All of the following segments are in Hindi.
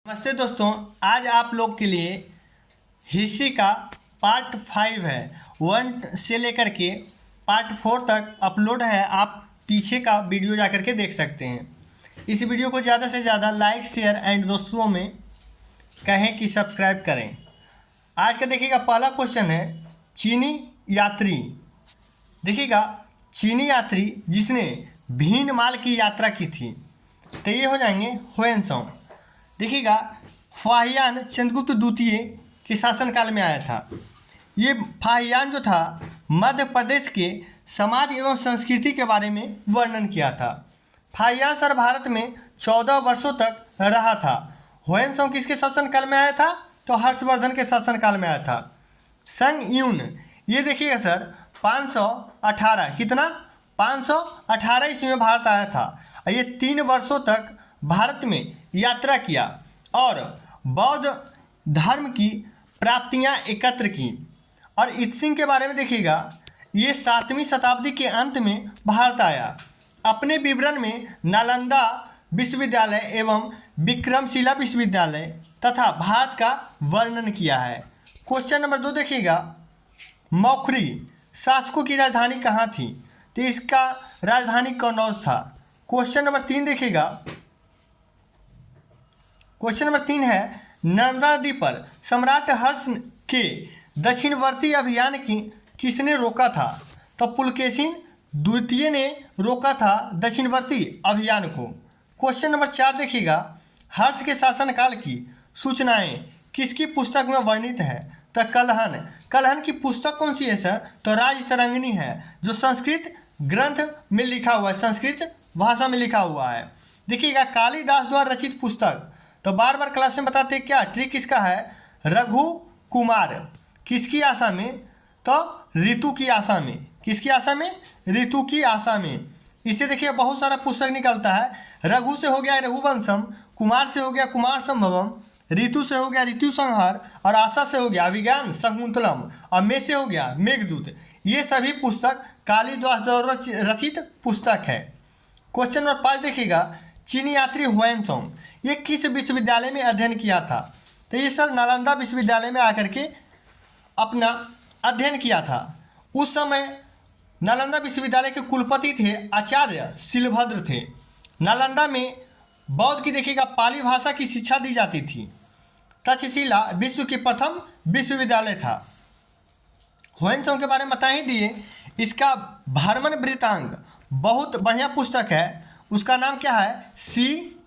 नमस्ते दोस्तों, आज आप लोग के लिए हिस्ट्री का पार्ट 5 है। 1 से लेकर के पार्ट 4 तक अपलोड है। आप पीछे का वीडियो जा कर के देख सकते हैं। इस वीडियो को ज़्यादा से ज़्यादा लाइक शेयर एंड दोस्तों में कहें कि सब्सक्राइब करें। आज का देखिएगा पहला क्वेश्चन है चीनी यात्री। देखिएगा चीनी यात्री जिसने भीन माल की यात्रा की थी, तो ये हो जाएंगे हुएनसोंग। देखिएगा फाहियान चंद्रगुप्त द्वितीय के शासनकाल में आया था। ये फाहियान जो था मध्य प्रदेश के समाज एवं संस्कृति के बारे में वर्णन किया था। फाहियान सर भारत में 14 वर्षों तक रहा था। हुएनसोंग किसके शासनकाल में आया था? तो हर्षवर्धन के शासनकाल में आया था। संग यून, ये देखिएगा सर 518 कितना 518 ईस्वी में भारत आया था। ये 3 वर्षों तक भारत में यात्रा किया और बौद्ध धर्म की प्राप्तियां एकत्र की। और इत्सिंग के बारे में देखिएगा, ये 7वीं शताब्दी के अंत में भारत आया। अपने विवरण में नालंदा विश्वविद्यालय एवं विक्रमशिला विश्वविद्यालय तथा भारत का वर्णन किया है। क्वेश्चन नंबर 2 देखिएगा, मौखरी शासकों की राजधानी कहाँ थी? तो इसका राजधानी कन्नौज था। क्वेश्चन नंबर 3 देखिएगा, क्वेश्चन नंबर 3 है नर्मदा नदी पर सम्राट हर्ष के दक्षिणवर्ती अभियान की किसने रोका था? तो पुलकेशिन द्वितीय ने रोका था दक्षिणवर्ती अभियान को। क्वेश्चन नंबर 4 देखिएगा, हर्ष के शासनकाल की सूचनाएं किसकी पुस्तक में वर्णित है? तो कलहन की पुस्तक कौन सी है सर? तो राजतरंगिणी है, जो संस्कृत ग्रंथ में लिखा हुआ है, संस्कृत भाषा में लिखा हुआ है। देखिएगा कालिदास द्वारा रचित पुस्तक, तो बार बार क्लास में बताते हैं क्या ट्रिक किसका है? रघु कुमार। किसकी आशा में? तो ऋतु की आशा में। किसकी आशा में? ऋतु की आशा में। इससे देखिए बहुत सारा पुस्तक निकलता है। रघु से हो गया रघुवंशम, कुमार से हो गया कुमार संभवम, ऋतु से हो गया ऋतु संहार और आशा से हो गया अभिज्ञान शकुंतलम और मे से हो गया मेघदूत। ये सभी पुस्तक कालिदास द्वारा रचित पुस्तक है। क्वेश्चन नंबर 5 देखिएगा, चीनी यात्री हुएनसोंग ये किस विश्वविद्यालय में अध्ययन किया था? तो ये सर नालंदा विश्वविद्यालय में आकर के अपना अध्ययन किया था। उस समय नालंदा विश्वविद्यालय के कुलपति थे आचार्य शिलभद्र थे। नालंदा में बौद्ध की देखिएगा पाली भाषा की शिक्षा दी जाती थी। तक्षशिला विश्व की प्रथम विश्वविद्यालय था। हुएनसोंग के बारे में बता ही दिए। इसका भ्रमण वृत्तांत बहुत बढ़िया पुस्तक है। उसका नाम क्या है? सी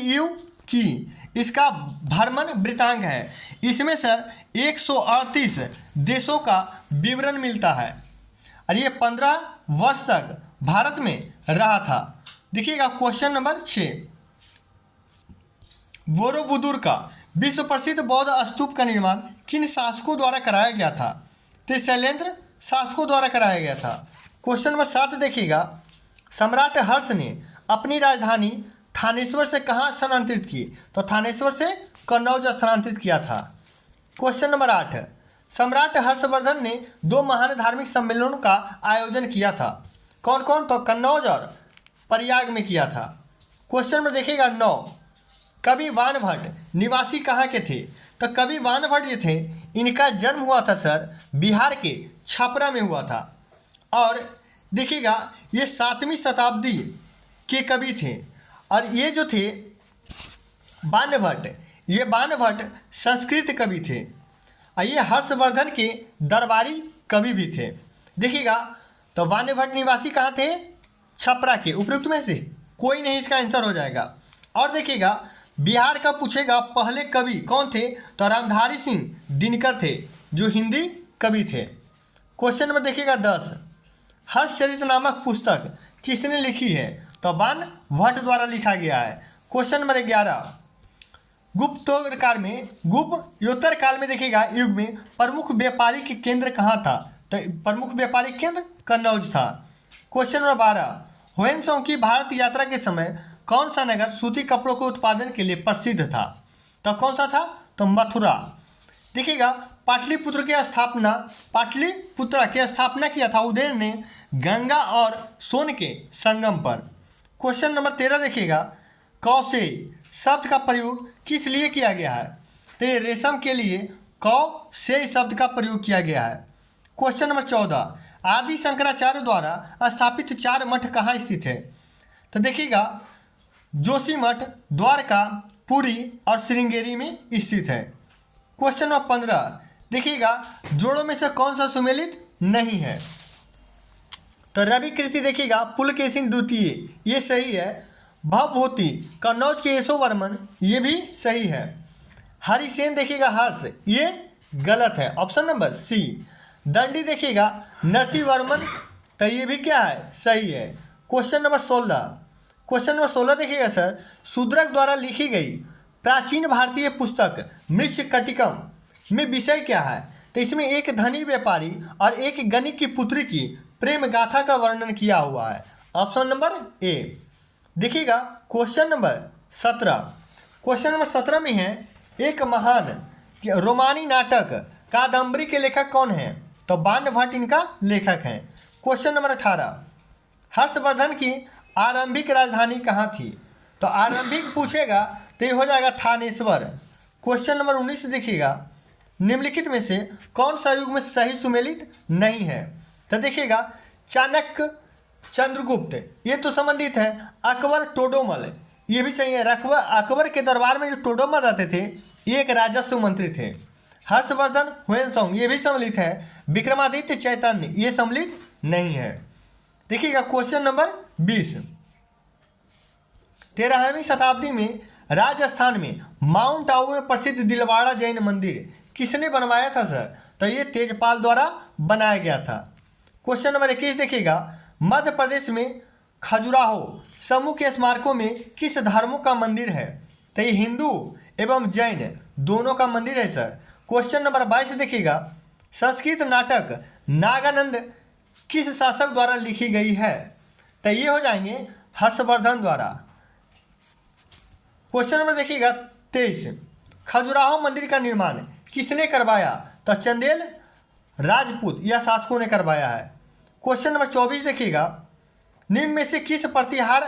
यू की इसका भ्रमण वृत्तांत है। इसमें सर 138 देशों का विवरण मिलता है और ये 15 वर्ष तक भारत में रहा था। देखिएगा क्वेश्चन नंबर 6, बोरोबुदुर का विश्व प्रसिद्ध बौद्ध स्तूप का निर्माण किन शासकों द्वारा कराया गया था? तो शैलेंद्र शासकों द्वारा कराया गया था। क्वेश्चन नंबर 7 देखिएगा, सम्राट हर्ष ने अपनी राजधानी थानेश्वर से कहाँ स्थानांतरित की? तो थानेश्वर से कन्नौज स्थानांतरित किया था। क्वेश्चन नंबर 8, सम्राट हर्षवर्धन ने 2 महान धार्मिक सम्मेलनों का आयोजन किया था। कौन कौन? तो कन्नौज और प्रयाग में किया था। क्वेश्चन नंबर देखिएगा 9, कवि वानभट्ट निवासी कहाँ के थे? तो कवि वानभट्ट जो थे इनका जन्म हुआ था सर बिहार के छपरा में हुआ था। और देखिएगा ये 7वीं शताब्दी के कवि थे। और ये जो थे वानभट्ट, ये वानभट्ट संस्कृत कवि थे और ये हर्षवर्धन के दरबारी कवि भी थे। देखिएगा तो वानभट्ट निवासी कहाँ थे? छपरा के। उपयुक्त में से कोई नहीं इसका आंसर हो जाएगा। और देखिएगा बिहार का पूछेगा पहले कवि कौन थे? तो रामधारी सिंह दिनकर थे, जो हिंदी कवि थे। क्वेश्चन नंबर देखिएगा 10, हर्षचरित नामक पुस्तक किसने लिखी है? तो वानभट्ट द्वारा लिखा गया है। क्वेश्चन नंबर 11, गुप्तोत्तर काल में देखिएगा युग में प्रमुख व्यापारिक केंद्र कहाँ था? तो प्रमुख व्यापारिक केंद्र कन्नौज था। क्वेश्चन नंबर 12, हुएनसोंग की भारत यात्रा के समय कौन सा नगर सूती कपड़ों के उत्पादन के लिए प्रसिद्ध था? तो कौन सा था? तो मथुरा। देखिएगा पाटलिपुत्र की स्थापना किया था उदयन ने गंगा और सोन के संगम पर। क्वेश्चन नंबर 13 देखिएगा, कौशे शब्द का प्रयोग किस लिए किया गया है? तो ये रेशम के लिए कौ से शब्द का प्रयोग किया गया है। क्वेश्चन नंबर 14, आदि शंकराचार्य द्वारा स्थापित 4 मठ कहाँ स्थित है? तो देखिएगा जोशीमठ, द्वारका, पुरी और श्रृंगेरी में स्थित है। क्वेश्चन नंबर 15, देखिएगा जोड़ों में से कौन सा सुमेलित नहीं है? तो रवि कृति देखिएगा पुलकेशिन द्वितीय, ये सही है। भवभूति कन्नौज के यशोवर्मन, ये भी सही है। हरिसेन देखिएगा हर्ष, ये गलत है, ऑप्शन नंबर सी। दंडी देखिएगा नरसिंह वर्मन, तो ये भी क्या है? सही है। क्वेश्चन नंबर 16 देखिएगा सर, शूद्रक द्वारा लिखी गई प्राचीन भारतीय पुस्तक मृच्छकटिकम में विषय क्या है? तो इसमें एक धनी व्यापारी और एक गणिक की पुत्री की प्रेम गाथा का वर्णन किया हुआ है, ऑप्शन नंबर ए। देखिएगा क्वेश्चन नंबर 17 में है, एक महान रोमानी नाटक कादम्बरी के लेखक कौन है? तो बाण भट्ट इनका लेखक है। क्वेश्चन नंबर 18, हर्षवर्धन की आरंभिक राजधानी कहाँ थी? तो आरंभिक पूछेगा तो ये हो जाएगा थानेश्वर। क्वेश्चन नंबर 19 देखिएगा, निम्नलिखित में से कौन सा युग में सही सुमेलित नहीं है? तो देखिएगा चाणक्य, चंद्रगुप्त, ये तो संबंधित है। अकबर, टोडरमल, ये भी सही है। अकबर के दरबार में जो टोडरमल रहते थे, ये एक राजस्व मंत्री थे। हर्षवर्धन, हुएनसोंग, ये भी सम्मिलित है। विक्रमादित्य, चैतन्य, ये सम्मिलित नहीं है। देखिएगा क्वेश्चन नंबर 20, 13वीं शताब्दी में राजस्थान में माउंट आबू में प्रसिद्ध दिलवाड़ा जैन मंदिर किसने बनवाया था सर? तो ये तेजपाल द्वारा बनाया गया था। क्वेश्चन नंबर 21 देखिएगा, मध्य प्रदेश में खजुराहो समूह के स्मारकों में किस धर्मों का मंदिर है? तो ये हिंदू एवं जैन दोनों का मंदिर है सर। क्वेश्चन नंबर 22 देखिएगा, संस्कृत नाटक नागानंद किस शासक द्वारा लिखी गई है? तो ये हो जाएंगे हर्षवर्धन द्वारा। क्वेश्चन नंबर देखिएगा 23, खजुराहो मंदिर का निर्माण किसने करवाया? तो चंदेल राजपूत या शासकों ने करवाया है। क्वेश्चन नंबर 24 देखिएगा, निम्न में से किस प्रतिहार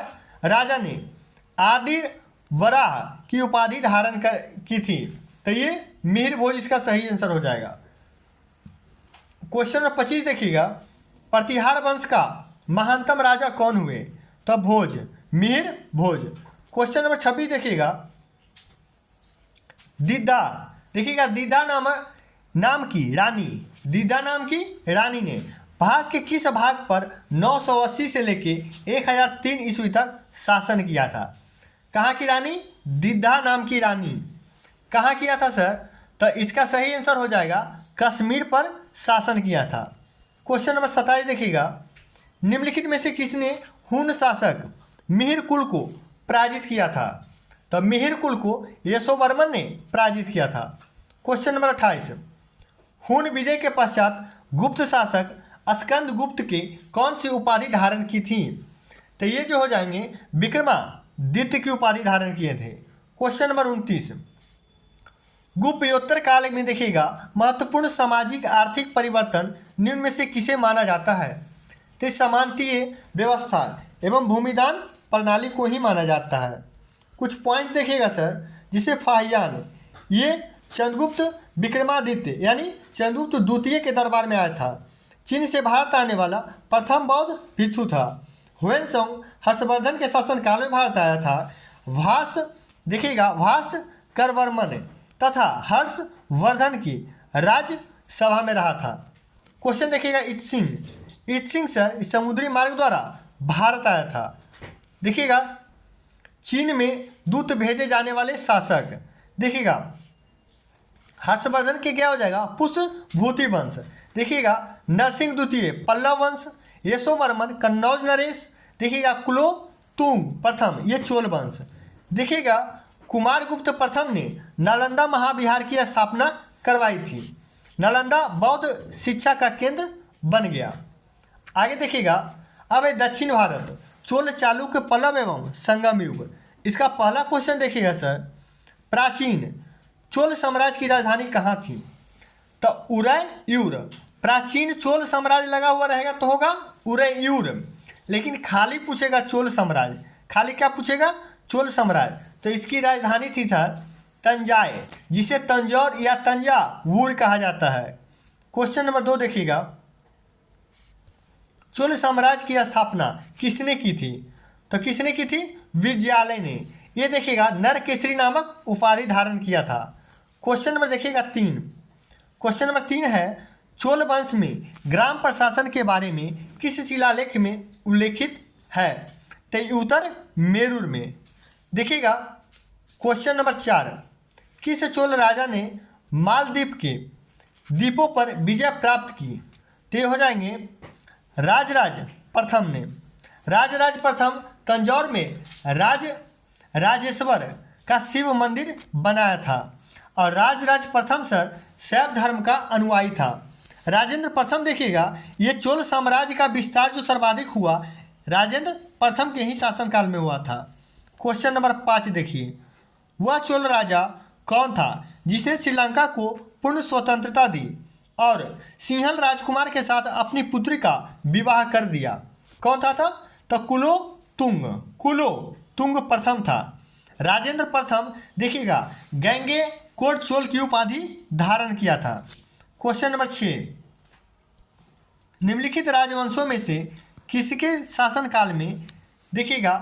राजा ने आदिर वराह की उपाधि धारण की थी? तो ये मिहिर भोज इसका सही आंसर हो जाएगा। क्वेश्चन नंबर 25 देखिएगा, प्रतिहार वंश का महानतम राजा कौन हुए? तो भोज, मिहिर भोज। क्वेश्चन नंबर 26 देखिएगा, दीदा देखिएगा दीदा नाम की रानी ने भारत के किस भाग पर 980 से लेके 1003 ईस्वी तक शासन किया था? कहाँ की रानी? दीदा नाम की रानी। कहाँ किया था सर? तो इसका सही आंसर हो जाएगा कश्मीर पर शासन किया था। क्वेश्चन नंबर 27 देखिएगा, निम्नलिखित में से किसने हुन शासक मिहिर कुल को पराजित किया था? तो मिहिर कुल को यशोवर्मन ने पराजित किया था। क्वेश्चन नंबर 28, हुन विजय के पश्चात गुप्त शासक स्कंद गुप्त के कौन सी उपाधि धारण की थी? तो ये जो हो जाएंगे विक्रमादित्य की उपाधि धारण किए थे। क्वेश्चन नंबर 29, गुप्तोत्तर काल में देखिएगा महत्वपूर्ण सामाजिक आर्थिक परिवर्तन निम्न में से किसे माना जाता है? तो सामंतीय व्यवस्था एवं भूमिदान प्रणाली को ही माना जाता है। कुछ पॉइंट देखिएगा सर, जिसे फाहियान, ये चंद्रगुप्त विक्रमादित्य यानी चंद्रगुप्त द्वितीय के दरबार में आया था। चीन से भारत आने वाला प्रथम बौद्ध भिक्षु था। हुएनसोंग हर्षवर्धन के शासनकाल में भारत आया था। भास्करवर्मन तथा हर्षवर्धन की राज्यसभा में रहा था। क्वेश्चन देखिएगा इत्सिंग सर समुद्री मार्ग द्वारा भारत आया था। देखिएगा चीन में दूत भेजे जाने वाले शासक, देखिएगा हर्षवर्धन के क्या हो जाएगा? पुष्यभूति वंश। देखिएगा नरसिंह द्वितीय पल्लव वंश, यशोवर्मन कन्नौज नरेश, देखिएगा कुलोत्तुंग प्रथम ये चोल वंश। देखिएगा कुमारगुप्त प्रथम ने नालंदा महाविहार की स्थापना करवाई थी। नालंदा बौद्ध शिक्षा का केंद्र बन गया। आगे देखिएगा अब है दक्षिण भारत, चोल चालुक्य पल्लव एवं संगम युग। इसका पहला क्वेश्चन देखिएगा सर, प्राचीन चोल साम्राज्य की राजधानी कहाँ थी? तो उदययूर। प्राचीन चोल साम्राज्य लगा हुआ रहेगा तो होगा उदययूर, लेकिन खाली पूछेगा चोल साम्राज्य, खाली क्या पूछेगा? चोल साम्राज्य। तो इसकी राजधानी थी सर तंजाई, जिसे तंजौर या तंजावुर कहा जाता है। क्वेश्चन नंबर 2 देखिएगा, चोल साम्राज्य की स्थापना किसने की थी? तो किसने की थी? विजयालय ने। ये देखिएगा नरकेसरी नामक उपाधि धारण किया था। क्वेश्चन नंबर देखिएगा 3। क्वेश्चन नंबर 3 है, चोल वंश में ग्राम प्रशासन के बारे में किस शिलालेख में उल्लेखित है? तो ये उत्तर मेरूर में। देखिएगा क्वेश्चन नंबर 4, किस चोल राजा ने मालदीप के द्वीपों पर विजय प्राप्त की? तो ये हो जाएंगे राजराज प्रथम ने। राजराज प्रथम तंजौर में राजेश्वर का शिव मंदिर बनाया था और राजराज प्रथम सर शैव धर्म का अनुयायी था। राजेंद्र प्रथम देखिएगा, ये चोल साम्राज्य का विस्तार जो सर्वाधिक हुआ राजेंद्र प्रथम के ही शासनकाल में हुआ था। क्वेश्चन नंबर 5 देखिए, वह चोल राजा कौन था जिसने श्रीलंका को पूर्ण स्वतंत्रता दी और सिंहल राजकुमार के साथ अपनी पुत्री का विवाह कर दिया? कौन था? तो कुलोतुंग प्रथम था। राजेंद्र प्रथम देखिएगा गंगे कोट चोल की उपाधि धारण किया था। क्वेश्चन नंबर 6, निम्नलिखित राजवंशों में से किसके शासनकाल में देखिएगा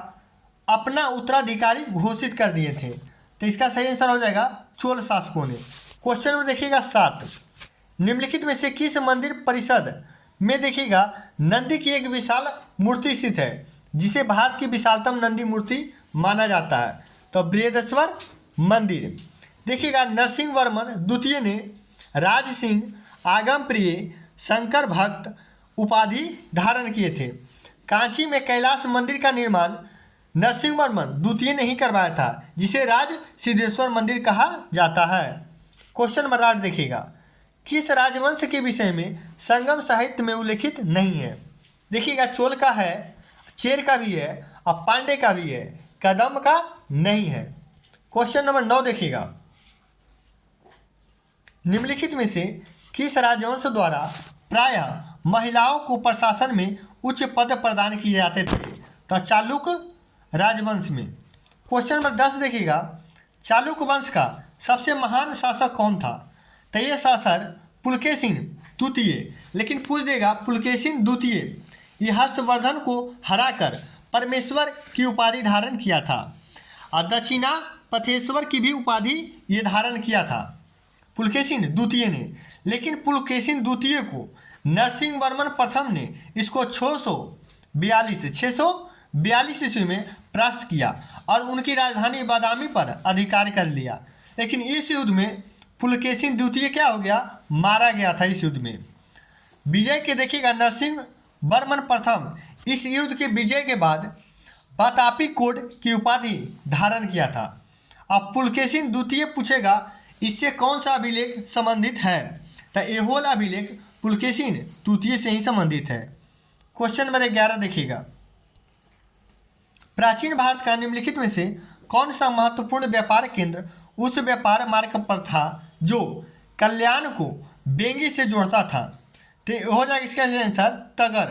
अपना उत्तराधिकारी घोषित कर दिए थे? तो इसका सही आंसर हो जाएगा चोल शासकों ने। क्वेश्चन नंबर देखिएगा 7, निम्नलिखित में से किस मंदिर परिषद में देखिएगा नंदी की एक विशाल मूर्ति स्थित है जिसे भारत की विशालतम नंदी मूर्ति माना जाता है? तो बृहदेश्वर मंदिर। देखिएगा नरसिंह वर्मन द्वितीय ने राज सिंह आगम प्रिय शंकर भक्त उपाधि धारण किए थे। कांची में कैलाश मंदिर का निर्माण नरसिंह वर्मन द्वितीय ने ही करवाया था जिसे राज सिद्धेश्वर मंदिर कहा जाता है। क्वेश्चन नंबर 8 देखिएगा, किस राजवंश के विषय में संगम साहित्य में उल्लेखित नहीं है? देखिएगा चोल का है, चेर का भी है और पांडे का भी है, कदम का नहीं है। क्वेश्चन नंबर 9 देखिएगा, निम्नलिखित में से किस राजवंश द्वारा प्रायः महिलाओं को प्रशासन में उच्च पद प्रदान किए जाते थे? तो चालुक्य राजवंश में। क्वेश्चन नंबर 10 देखिएगा, चालुक्य वंश का सबसे महान शासक कौन था? तो ये शासक पुलकेशिन द्वितीय, लेकिन पूछ देगा पुलकेशिन द्वितीय ये हर्षवर्धन को हराकर परमेश्वर की उपाधि धारण किया था और दक्षिणा पथेश्वर की भी उपाधि ये धारण किया था पुलकेशिन द्वितीय ने। लेकिन पुलकेशिन द्वितीय को नरसिंह वर्मन प्रथम ने इसको 642 ईस्वी में परास्त किया और उनकी राजधानी बादामी पर अधिकार कर लिया। लेकिन इस युद्ध में पुलकेशिन द्वितीय क्या हो गया? मारा गया था इस युद्ध में। विजय के देखिएगा नरसिंह वर्मन प्रथम इस युद्ध के विजय के बाद बतापी कोड की उपाधि धारण किया था। अब पुलकेशिन द्वितीय पूछेगा इससे कौन सा अभिलेख संबंधित है? तो एहोल अभिलेख पुलकेशिन द्वितीय से ही संबंधित है। क्वेश्चन नंबर 11 देखिएगा, प्राचीन भारत का निम्नलिखित में से कौन सा महत्वपूर्ण व्यापार केंद्र उस व्यापार मार्ग पर था जो कल्याण को बेंगी से जोड़ता था? तो हो जाएगा इसका आंसर तगर।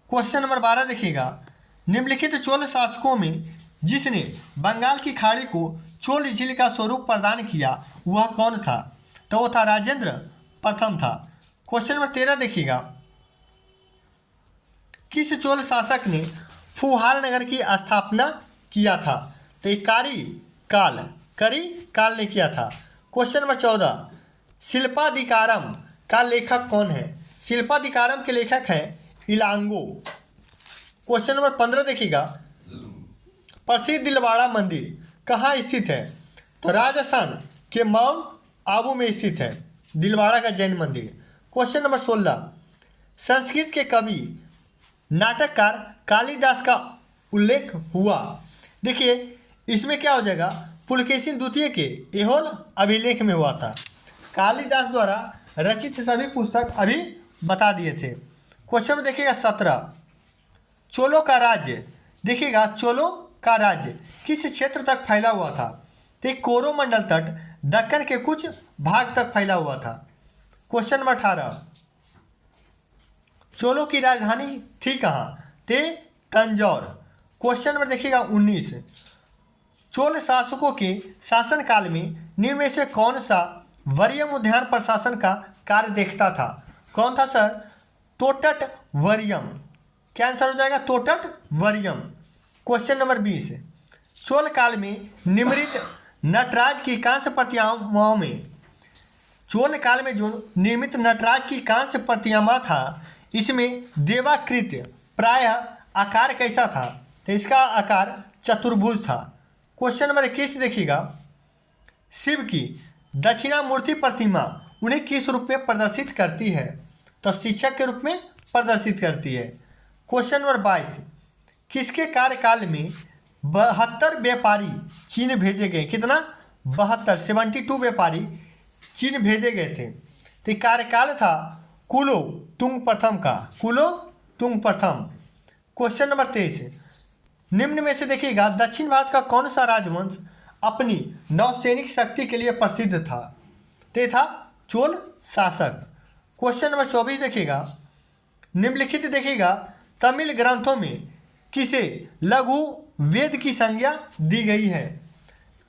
क्वेश्चन नंबर 12 देखिएगा, निम्नलिखित चोल शासकों में जिसने बंगाल की खाड़ी को चोल झील का स्वरूप प्रदान किया वह कौन था? तो वो था राजेंद्र प्रथम था। क्वेश्चन नंबर 13 देखिएगा, किस चोल शासक ने फुहार नगर की स्थापना किया था? तो करी काल ने किया था। क्वेश्चन नंबर 14, शिल्पाधिकारम का लेखक कौन है? शिल्पाधिकारम के लेखक है इलांगो। क्वेश्चन नंबर 15 देखिएगा, प्रसिद्ध दिलवाड़ा मंदिर कहाँ स्थित है? तो राजस्थान के माउंट आबू में स्थित है दिलवाड़ा का जैन मंदिर। क्वेश्चन नंबर 16, संस्कृत के कवि नाटककार कालिदास का उल्लेख हुआ? देखिए इसमें क्या हो जाएगा, पुलकेशिन द्वितीय के एहोल अभिलेख में हुआ था। कालिदास द्वारा रचित सभी पुस्तक अभी बता दिए थे। क्वेश्चन में देखिएगा 17, चोलों का राज्य देखिएगा चोलों का राज्य किस क्षेत्र तक फैला हुआ था? तो कोरोमंडल तट दक्कन के कुछ भाग तक फैला हुआ था। क्वेश्चन नंबर 18, चोलों की राजधानी थी कहाँ? ते तंजौर। क्वेश्चन नंबर देखिएगा 19, चोल शासकों के शासनकाल में निम्न में से कौन सा वरीयम उद्यान प्रशासन का कार्य देखता था? कौन था सर? तोटट वरीयम। क्या आंसर हो जाएगा? तोटट वरीयम। क्वेश्चन नंबर 20, चोल काल में निर्मित नटराज की कांस्य प्रतिमाओं में, चोल काल में जो निर्मित नटराज की कांस्य प्रतिमा था इसमें देवाकृत प्रायः आकार कैसा था? तो इसका आकार चतुर्भुज था। क्वेश्चन नंबर 21 देखिएगा, शिव की दक्षिणामूर्ति प्रतिमा उन्हें किस रूप में प्रदर्शित करती है? तो शिक्षक के रूप में प्रदर्शित करती है। क्वेश्चन नंबर 22, किसके कार्यकाल में 72 व्यापारी चीन भेजे गए? कितना? 72 व्यापारी चीन भेजे गए थे। तो कार्यकाल था कुलो तुंग प्रथम का, कुलो तुंग प्रथम। क्वेश्चन नंबर 23, निम्न में से देखिएगा दक्षिण भारत का कौन सा राजवंश अपनी नौसैनिक शक्ति के लिए प्रसिद्ध था? ते था चोल शासक। क्वेश्चन नंबर 24 देखिएगा, निम्नलिखित देखिएगा तमिल ग्रंथों में किसे लघु वेद की संज्ञा दी गई है?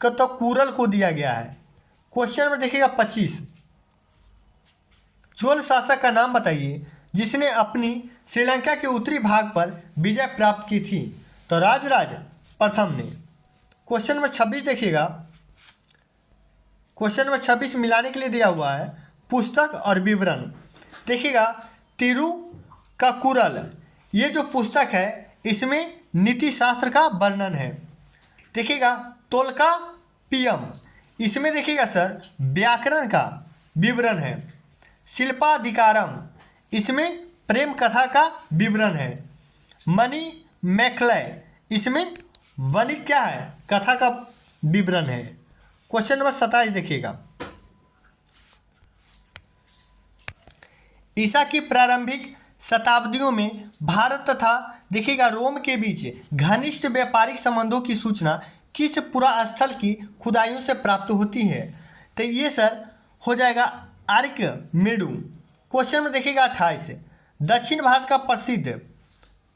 तो कूरल को दिया गया है। क्वेश्चन नंबर देखिएगा 25, चोल शासक का नाम बताइए जिसने अपनी श्रीलंका के उत्तरी भाग पर विजय प्राप्त की थी? तो राजराज प्रथम ने। क्वेश्चन नंबर 26 देखिएगा, क्वेश्चन नंबर 26 मिलाने के लिए दिया हुआ है पुस्तक और विवरण। देखिएगा तिरुक्कुरल, ये जो पुस्तक है इसमें नीति शास्त्र का वर्णन है। देखिएगा तोल्काप्पियम, इसमें देखिएगा सर व्याकरण का विवरण है। शिल्पाधिकारम, इसमें प्रेम कथा का विवरण है। मणि मैखलय, इसमें वणिक क्या है? कथा का विवरण है। क्वेश्चन नंबर 27 देखिएगा, ईसा की प्रारंभिक शताब्दियों में भारत तथा देखिएगा रोम के बीच घनिष्ठ व्यापारिक संबंधों की सूचना किस पुरा स्थल की खुदाइयों से प्राप्त होती है? तो ये सर हो जाएगा आर्कमेडू। क्वेश्चन में देखिएगा 28, दक्षिण भारत का प्रसिद्ध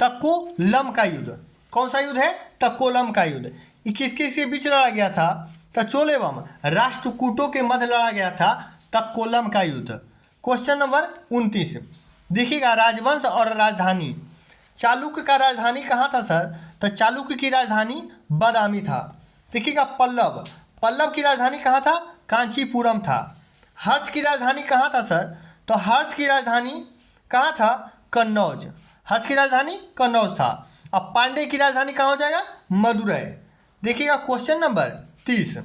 तक्कोलम का युद्ध, कौन सा युद्ध है? तक्कोलम का युद्ध। ये किसके बीच लड़ा गया था? तो चोल एवं राष्ट्रकूटों के मध्य लड़ा गया था तक्कोलम का युद्ध। क्वेश्चन नंबर 29, देखिएगा राजवंश और राजधानी। चालुक्य का राजधानी कहाँ था सर? तो चालुक्य की राजधानी बादामी था। देखिएगा पल्लव की राजधानी कहाँ था? कांचीपुरम था। हर्ष की राजधानी कहाँ था सर? तो हर्ष की राजधानी कहाँ था? कन्नौज। हर्ष की राजधानी कन्नौज था। अब पांडे की राजधानी कहाँ हो जाएगा? मदुरै। देखिएगा क्वेश्चन नंबर 30,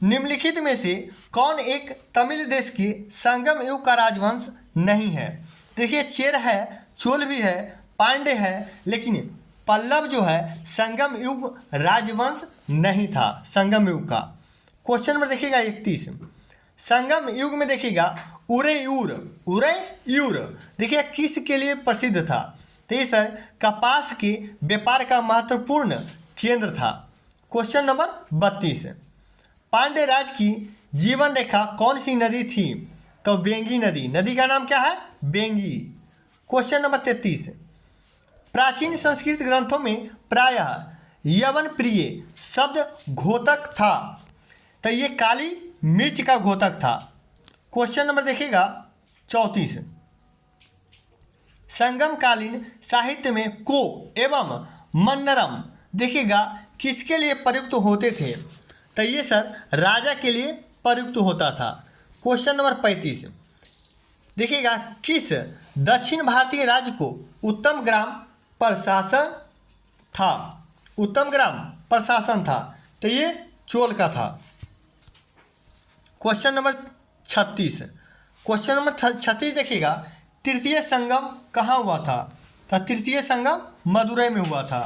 निम्नलिखित में से कौन एक तमिल देश की संगम युग का राजवंश नहीं है? देखिए चेर है, चोल भी है, पांडे है, लेकिन पल्लव जो है संगम युग राजवंश नहीं था, संगम युग का। क्वेश्चन नंबर देखिएगा 31, संगम युग में देखिएगा उरैयूर देखिए किस के लिए प्रसिद्ध था? तो ये सर कपास के व्यापार का महत्वपूर्ण केंद्र था। क्वेश्चन नंबर 32, पांड्य राज की जीवन रेखा कौन सी नदी थी? तो बेंगी नदी। नदी का नाम क्या है? बेंगी। क्वेश्चन नंबर 33, प्राचीन संस्कृत ग्रंथों में प्रायः यवन प्रिय शब्द घोतक था, तो ये काली मिर्च का घोतक था। क्वेश्चन नंबर देखिएगा 34, संगमकालीन साहित्य में को एवं मन्नरम देखिएगा किसके लिए प्रयुक्त होते थे? तो ये सर राजा के लिए प्रयुक्त होता था। क्वेश्चन नंबर 35, देखिएगा किस दक्षिण भारतीय राज्य को उत्तम ग्राम प्रशासन था? उत्तम ग्राम प्रशासन था, तो ये चोल का था। क्वेश्चन नंबर 36, क्वेश्चन नंबर 36 देखिएगा तृतीय संगम कहाँ हुआ था? तो तृतीय संगम मदुरै में हुआ था।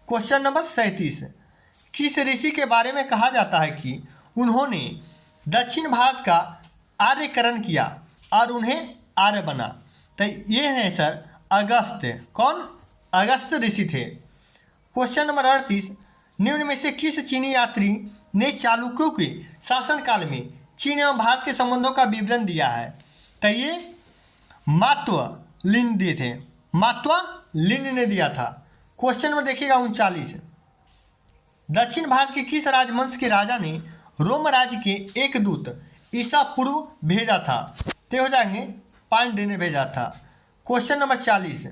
क्वेश्चन नंबर 37, किस ऋषि के बारे में कहा जाता है कि उन्होंने दक्षिण भारत का आर्यकरण किया और उन्हें आर्य बना? तो ये हैं सर अगस्त्य। कौन? अगस्त्य ऋषि थे। क्वेश्चन नंबर 38, निम्न में से किस चीनी यात्री ने चालुक्यों के शासनकाल में चीन एवं भारत के संबंधों का विवरण दिया है? तो ये मात्वा लिन दिए थे, मात्वा लिन ने दिया था। क्वेश्चन नंबर देखिएगा 39, दक्षिण भारत के किस राजवंश के राजा ने रोम राज्य के एक दूत ईसा पूर्व भेजा था? तो हो जाएंगे पांड्य ने भेजा था। क्वेश्चन नंबर 40,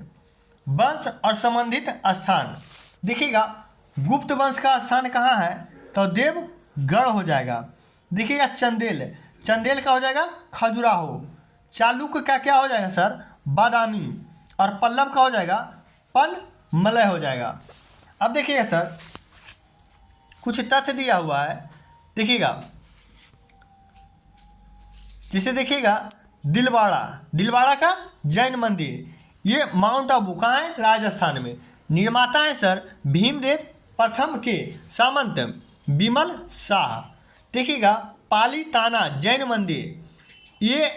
वंश और संबंधित स्थान। देखिएगा गुप्त वंश का स्थान कहाँ है? तो देवगढ़ हो जाएगा। देखिएगा चंदेल, चंदेल का हो जाएगा खजुराहो। चालुक्य का क्या हो जाएगा सर? बादामी। और पल्लव का हो जाएगा पनमलय हो जाएगा। अब देखिएगा सर कुछ तथ्य दिया हुआ है, देखिएगा जिसे देखिएगा दिलवाड़ा, दिलवाड़ा का जैन मंदिर, ये माउंट आबू कहाँ है? राजस्थान में। निर्माता है सर भीमदेव प्रथम के सामंत विमल शाह। देखिएगा पालीताना जैन मंदिर, ये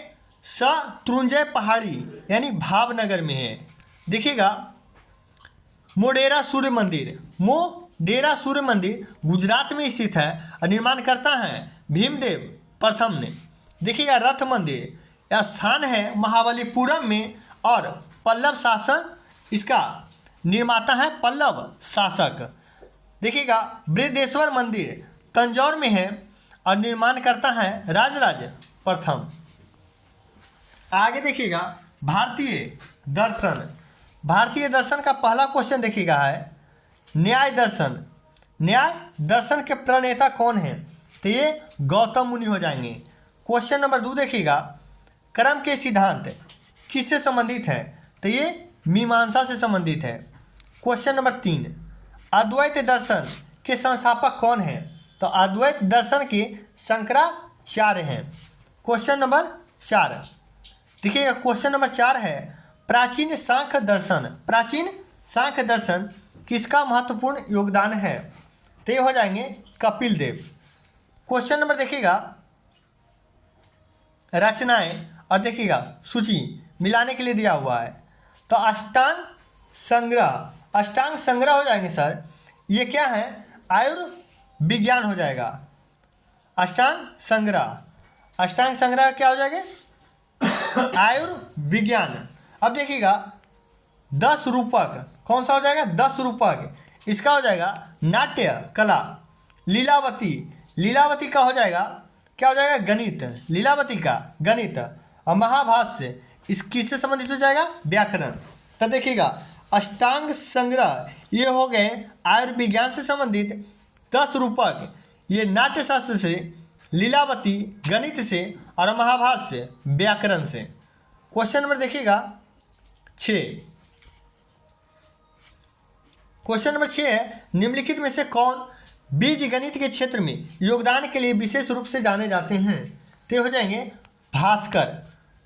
शत्रुंजय पहाड़ी यानी भावनगर में है। देखिएगा मोढेरा सूर्य मंदिर, मोढेरा सूर्य मंदिर गुजरात में स्थित है और निर्माण करता है भीमदेव प्रथम ने। देखिएगा रथ मंदिर, यह स्थान है महाबलीपुरम में और पल्लव शासन इसका निर्माता है पल्लव शासक। देखिएगा बृहदेश्वर मंदिर तंजौर में है और निर्माण करता है राजराज प्रथम। आगे देखिएगा भारतीय दर्शन, भारतीय दर्शन का पहला क्वेश्चन देखिएगा है न्याय दर्शन। न्याय दर्शन के प्रणेता कौन है? तो ये गौतम मुनि हो जाएंगे। क्वेश्चन नंबर 2 देखिएगा कर्म के सिद्धांत किससे संबंधित है? तो ये मीमांसा से संबंधित है। क्वेश्चन नंबर 3 अद्वैत दर्शन के संस्थापक कौन है? तो अद्वैत दर्शन के शंकराचार्य हैं। क्वेश्चन नंबर 4 देखिएगा, क्वेश्चन नंबर 4 है प्राचीन सांख्य दर्शन, प्राचीन सांख्य दर्शन किसका महत्वपूर्ण योगदान है? तो ये हो जाएंगे कपिल देव। क्वेश्चन नंबर देखिएगा रचनाएं और देखिएगा सूची मिलाने के लिए दिया हुआ है। तो अष्टांग संग्रह, अष्टांग संग्रह हो जाएंगे सर, ये क्या है? आयुर्विज्ञान हो जाएगा। अष्टांग संग्रह, अष्टांग संग्रह क्या हो जाएगा? आयुर्विज्ञान। अब देखिएगा 10 रूपक कौन सा हो जाएगा? 10 रूपक इसका हो जाएगा नाट्य कला। लीलावती, लीलावती का हो जाएगा क्या हो जाएगा? गणित, लीलावती का गणित। और महाभाष्य इस किससे संबंधित हो जाएगा? व्याकरण। तो देखिएगा अष्टांग संग्रह ये हो गए आयुर्विज्ञान से संबंधित, 10 रूपक ये नाट्यशास्त्र से, लीलावती गणित से और महाभाष्य व्याकरण से। क्वेश्चन नंबर देखिएगा 6, क्वेश्चन नंबर 6 है निम्नलिखित में से कौन बीज गणित के क्षेत्र में योगदान के लिए विशेष रूप से जाने जाते हैं? तो हो जाएंगे भास्कर।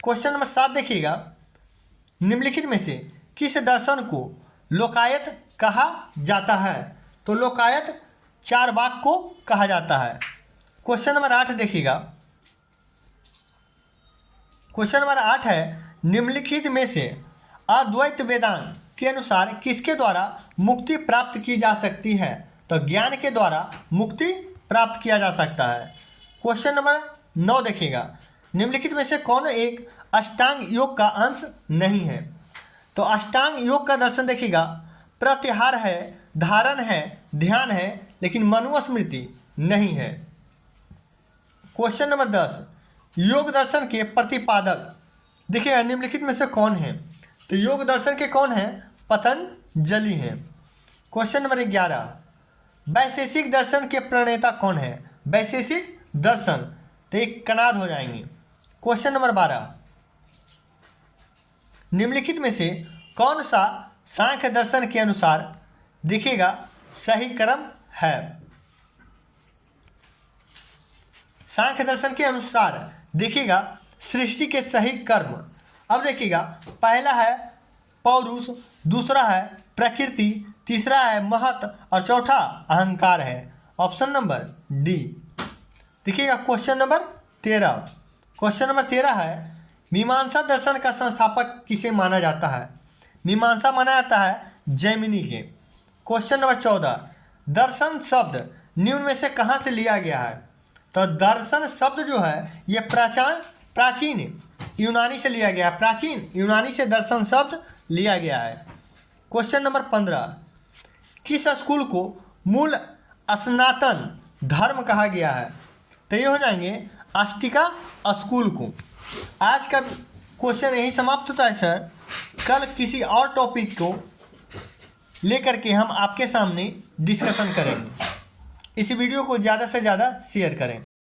क्वेश्चन नंबर 7 देखिएगा निम्नलिखित में से किस दर्शन को लोकायत कहा जाता है? तो लोकायत चारवाक को कहा जाता है। क्वेश्चन नंबर 8 देखिएगा, क्वेश्चन नंबर 8 है निम्नलिखित में से अद्वैत वेदांत के अनुसार किसके द्वारा मुक्ति प्राप्त की जा सकती है? तो ज्ञान के द्वारा मुक्ति प्राप्त किया जा सकता है। क्वेश्चन नंबर 9 देखिएगा निम्नलिखित में से कौन एक अष्टांग योग का अंश नहीं है? तो अष्टांग योग का दर्शन देखिएगा प्रत्याहार है, धारण है, ध्यान है, लेकिन मनुस्मृति नहीं है। क्वेश्चन नंबर 10 योग दर्शन के प्रतिपादक देखिएगा निम्नलिखित में से कौन है? तो योग दर्शन के कौन है? पतंजलि हैं। क्वेश्चन नंबर 11 वैशेषिक दर्शन के प्रणेता कौन है? वैशेषिक दर्शन तो एक कनाद हो जाएंगे। क्वेश्चन नंबर 12 निम्नलिखित में से कौन सा सांख्य दर्शन के अनुसार देखिएगा सही क्रम है? सांख्य दर्शन के अनुसार देखिएगा सृष्टि के सही कर्म। अब देखिएगा पहला है पौरुष, दूसरा है प्रकृति, तीसरा है महत और चौथा अहंकार है। Option number D. देखिएगा क्वेश्चन नंबर 13, क्वेश्चन नंबर 13 है मीमांसा दर्शन का संस्थापक किसे माना जाता है? मीमांसा माना जाता है जैमिनी के। क्वेश्चन नंबर 14 दर्शन शब्द निम्न में से कहाँ से लिया गया है? तो दर्शन शब्द जो है ये प्राचीन यूनानी से लिया गया है, प्राचीन यूनानी से दर्शन शब्द लिया गया है। क्वेश्चन नंबर 15 किस स्कूल को मूल स्नातन धर्म कहा गया है? तो ये हो जाएंगे अस्टिका स्कूल को। आज का क्वेश्चन यही समाप्त होता है सर। कल किसी और टॉपिक को लेकर के हम आपके सामने डिस्कशन करेंगे। इस वीडियो को ज़्यादा से ज़्यादा शेयर करें।